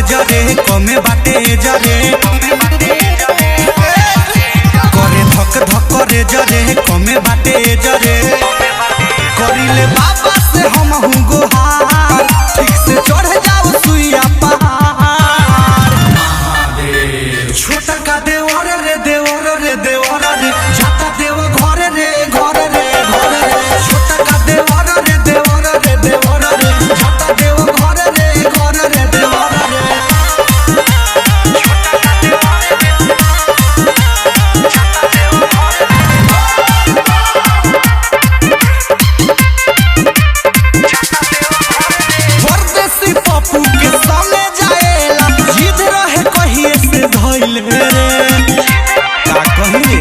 जरे कमे बाटे जरे करे धक धक रे जरे कमे बाटे जरे करिले बाबा से हम हूँ गोहार ठीक से चढ़ जाओ सुइया पहाड़ छोटा का देवर रे देवर रे देवर रे जाता देव घर रे घर रे घर रे छोटा का देवर रे देवर रे देवर रे जाता देव घर रे घर रे देवर रे परदेसी पप्पू के संगे जाएला जिद रहे कहिए से धइले रे का कहिए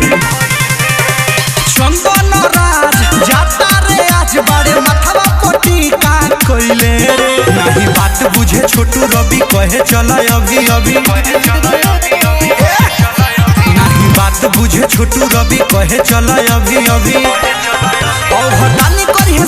चंदन राज जाता रे आज बड़े माथवा कोटी का कइले रे नहीं बात बुझे छोटू रवि कहे चल अभी अभी नहीं बात बुझे छोटू रवि कहे चल अभी अभी और हटानी करी है